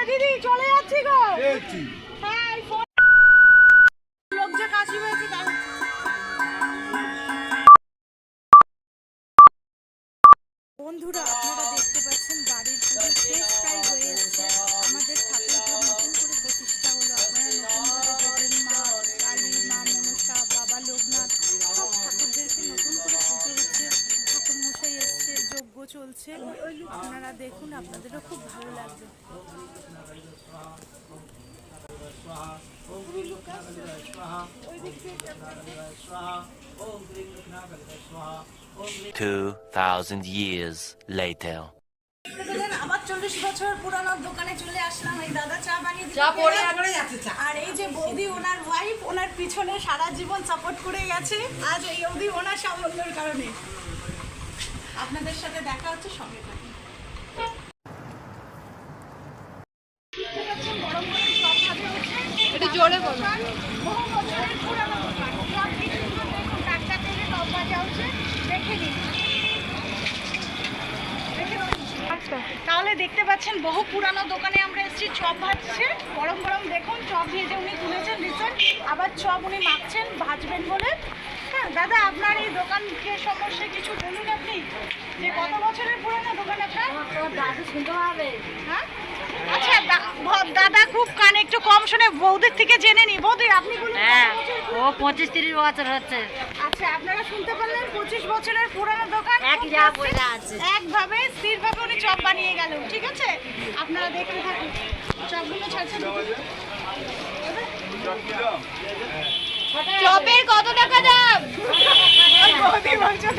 দিদি চলে যাচ্ছি গো। হ্যাঁ লোক যে কাশি হয়েছে বন্ধুরা, আপনারা দেখতে পাচ্ছেন বাড়ির পুরো শেষ প্রায় হয়ে এসেছে। আমাদের ঠাকুরঘর নতুন করে প্রতিষ্ঠা হলো। আপনারা নতুনভাবে দেখবেন মা কালী, মা মনসা, বাবা লোকনাথ সব ঠাকুরদেরকে নতুন করে পুজো হচ্ছে। ঠাকুর মশাই এসছে, যজ্ঞ চলছে। আপনারা দেখুন, আপনাদেরও খুব ভালো লাগবে। years later. আবার 40 বছর পুরানো দোকানে চলে আসলাম। এই দাদা চা বানিয়ে আর এই যে বৌদি, ওনার ওয়াইফ, ওনার পিছনে সারা জীবন সাপোর্ট করে গেছে। আজ এই অবধি ওনার সাফল্যের কারণে। আপনাদের সাথে দেখা হচ্ছে, সঙ্গে থাকুন। জোরে বলো। তাহলে দেখতে পাচ্ছেন বহু পুরানো দোকানে আমরা এসেছি। চপ ভাজছে, গরম গরম দেখুন। চপ ভেজে উনি তুলেছেন রিসেন্ট, আবার চপ উনি মাখছেন, ভাজবেন বলে। হ্যাঁ দাদা, আপনার এই দোকানকে সমস্যা কিছু বলুন আপনি, যে কত বছরের পুরানো দোকান আপনার? দাদু শুনতে হবে। হ্যাঁ আচ্ছা দাদা খুব কানে একটু কম শুনে, বৌদির থেকে জেনে নি। বৌদি আপনি বলুন। হ্যাঁ, ও 25-30 বছর হচ্ছে। আচ্ছা, আপনারা শুনতে পারলেন 25 বছরের পুরানো দোকান, একই জায়গা পড়ে আছে। একভাবে স্থিরভাবে উনি চপ বানিয়ে গেল। ঠিক আছে, আপনারা দেখতে থাকুন। চপগুলো ছাড়ছেন। চপের কত টাকা দাম? বৌদি বলছে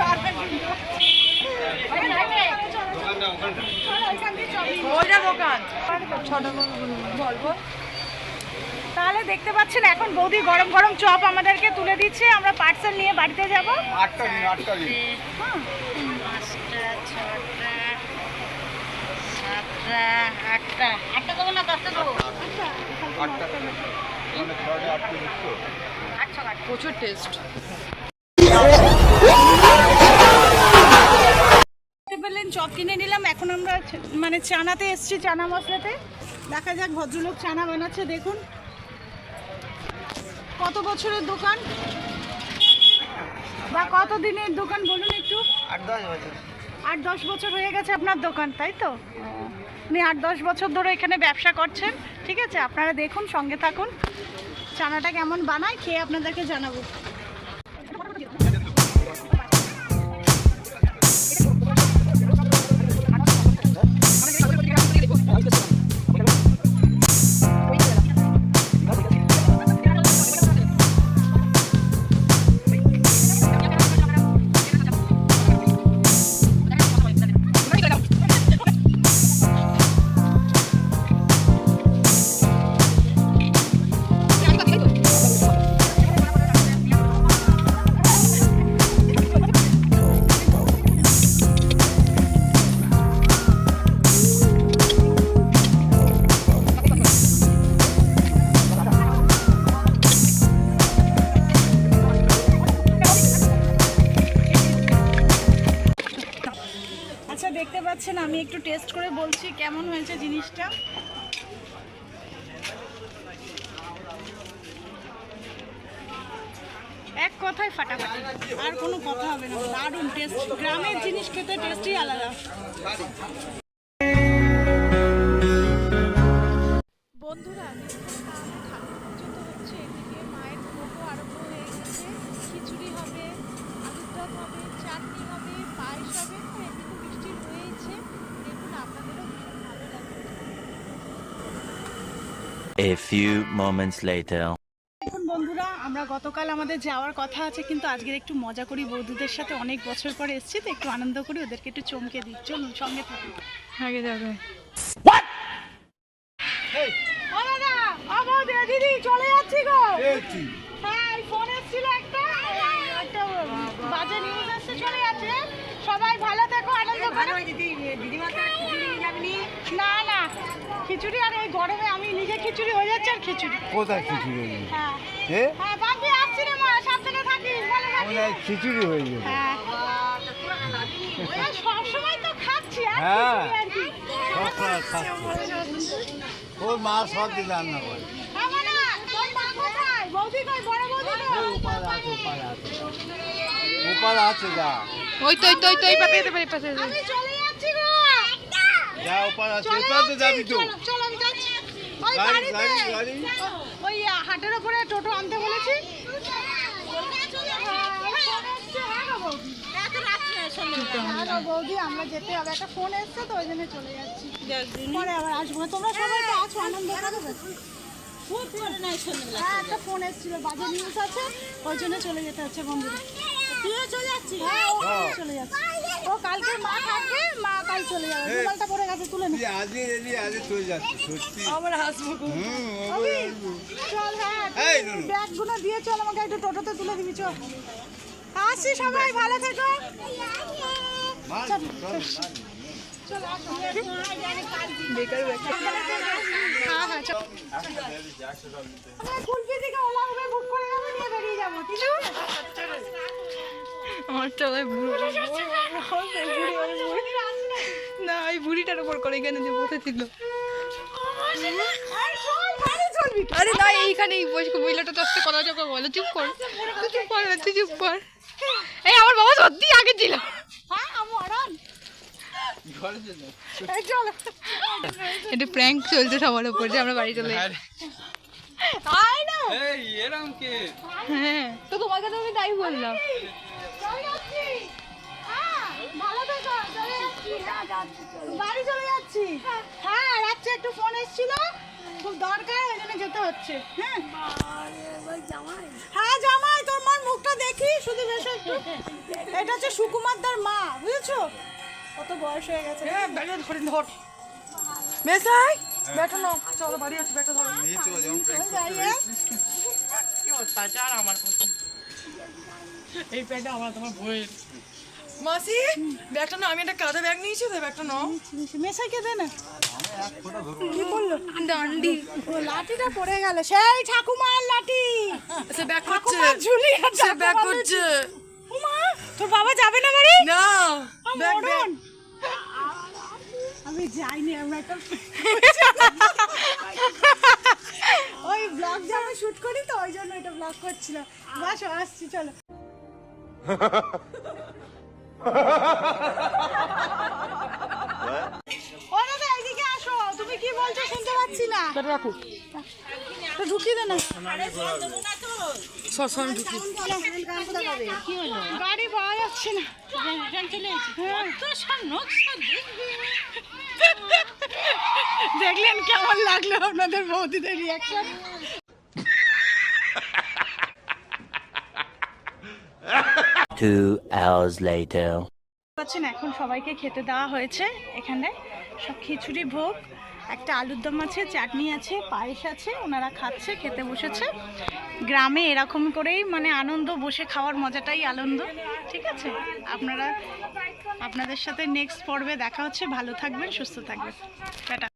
তাহলে দেখতে পাচ্ছেন এখন বৌদি গরম গরম চপ আমাদেরকে তুলে দিচ্ছে। আমরা পার্সেল নিয়ে বাড়িতে যাব। 8টা 8টা 5টা, 6টা, 7টা, 8টা। 8টা দেবো না, 10টা দেবো? 8টা মানে 6টা 8টা দিচ্ছো। প্রচুর টেস্ট। বললেন চপ কিনে নিলাম। এখন আমরা মানে চানাতে এসেছি, চানা মশলাতে। দেখা যাক ভদ্রলোক চানা বানাচ্ছে। দেখুন কত বছরের দোকান বা কত দিনের দোকান বলুন একটু। 8-10 বছর। 8-10 বছর হয়ে গেছে আপনার দোকান, তাই তো? উনি 8-10 বছর ধরে এখানে ব্যবসা করছেন। ঠিক আছে, আপনারা দেখুন, সঙ্গে থাকুন। চানাটা কেমন বানায় খেয়ে আপনাদেরকে জানাবো। দেখতে পাচ্ছেন, আমি একটু টেস্ট করে বলছি কেমন হয়েছে জিনিসটা। এক কথায় ফাটাফাটি, আর কোনো কথা হবে না। দারুণ টেস্ট, গ্রামের জিনিস খেতে টেস্টই আলাদা। বন্ধুরা ঠাকুর পুজো তো হচ্ছে, এদিকে মায়ের ভোগও আরম্ভ হয়ে গেছে। খিচুড়ি হবে, আলুর দম হবে, চাটনি হবে, পায়েস হবে। এদিকে মিষ্টি রয়েছে। দেখুন, আপনাদেরও ভীষণ ভালো লাগবে। A few moments later. দেখুন বন্ধুরা, আমরা গতকাল আমাদের যাওয়ার কথা আছে, কিন্তু আজকের একটু মজা করি বৌদিদের সাথে। অনেক বছর পরে এসেছি তো, একটু আনন্দ করি, ওদেরকে একটু চমকে দিই। চলুন সঙ্গে থাকুন। আগে যাবে দিদি চলে যাচ্ছি গো। হ্যাঁ, ফোন এসেছিল একটা বাজে নিউজ এসছে, চলে যাচ্ছে। সবাই ভালো থেকো, আনন্দ করো। না না, খিচুড়ি আর এই গরমে আমি নিজে খিচুড়ি হয়ে যাচ্ছে। আর খিচুড়ি কোথায় খিচুড়ি? হ্যাঁ হ্যাঁ বাপি আসছি রে মা, সাবধানে থাকিস, ভালো থাকিস। খিচুড়ি হয়ে যাবে। হ্যাঁ সব সময় তো খাচ্ছি আর হ্যাঁ খিচুড়ি আর কি। সবসময় খাচ্ছে ওর মা সব দিন রান্না করে উপার আছে যা ওই তো এই পাশে যেতে পারি পাশে যা উপার আছে উপার তো যাবি তো গাড়ি গাড়ি গাড়ি ওই হাটের উপরে টোটো আনতে বলেছি। বৌদি আমরা যেতে হবে, একটা ফোন এসছে তো ওই জন্য চলে যাচ্ছি, পরে আবার আসবো। তোমরা সবাই তো আছো, আনন্দ করবে। হ্যাঁ একটা ফোন এসেছিল, বাজে নিউজ আছে, ওই জন্য চলে যেতে হচ্ছে বন্ধুরা। তুইও চলে যাচ্ছিস? হ্যাঁ ও চলে যাচ্ছে, ও কালকে মা থাকবে, মা কাল চলে যাবে। মোবাইলটা পড়ে গেছে, তুলে নে। আজকে চলে যাচ্ছি সত্যি আমার হাসবো। চল হ্যাঁ ব্যাগগুলো দিয়ে চল, আমাকে একটু টোটোতে তুলে দিবি। চল আসি, সবাই ভালো থেকো। আমার চলে না এই বুড়িটার উপর করে এখানে যে বসেছিল। আরে না এইখানে এই বয়স্ক মহিলাটা তো আসতে কথা চোখে বলে চুপ কর, তুই চুপ কর। এই আমার বাবা সত্যি আগে ছিল। এটা প্র্যাঙ্ক চলছে সবার উপর যে আমরা বাড়ি চলে যাই। হ্যাঁ তো তোমাকে তো আমি তাই বললাম। বাড়ি চলে যাচ্ছি। হ্যাঁ রাত্রে একটু ফোন এসেছিল, খুব দরকার, ওই জন্য যেতে হচ্ছে। হ্যাঁ জামাই, তোর মার মুখটা দেখি শুধু বেশ একটু। এটা হচ্ছে সুকুমারদার মা, বুঝেছো? কত বয়স হয়ে গেছে। ধর মেসাই ব্যাটা নাও, চলো বাড়ি আছে, ব্যাটা ধরো। এই ব্যাগটা আমার তোমার বইয়ের। মাসি ব্যাগটা নাও, আমি একটা কাঁধে ব্যাগ নিয়েছি, তো ব্যাগটা নাও। মেসাইকে দে না। কি করলো? ডান্ডি। ও লাঠিটা পড়ে গেল, সেই ঠাকুমার লাঠি। সে ব্যাগ করছে, ঝুলি সে ব্যাগ করছে। উমা, তোর বাবা যাবে না বাড়ি? না ব্যাগ ব্যাগ আমি যাইনি, আমরা একটা ওই ব্লগ যে আমি শুট করি তো ওই জন্য এটা ব্লগ করছিলাম। বাস আসছি, চলো। ও দাদা এদিকে আসো, তুমি কি বলছো শুনতে পাচ্ছি না। রাখো, তো ঢুকিয়ে দে না। গাড়ি পাওয়া যাচ্ছে না। দেখলেন কেমন লাগলো আপনাদের বৌদিদের রিয়াকশন? 2 hours later. পাচ্ছেন এখন সবাইকে খেতে দেওয়া হয়েছে। এখানে সব খিচুড়ি ভোগ, একটা আলুর দম আছে, চাটনি আছে, পায়েস আছে, ওনারা খাচ্ছে, খেতে বসেছে। গ্রামে এরকম করেই মানে আনন্দ, বসে খাওয়ার মজাটাই আনন্দ। ঠিক আছে, আপনাদের সাথে নেক্সট পর্বে দেখা হচ্ছে। ভালো থাকবেন, সুস্থ থাকবেন, টাটা।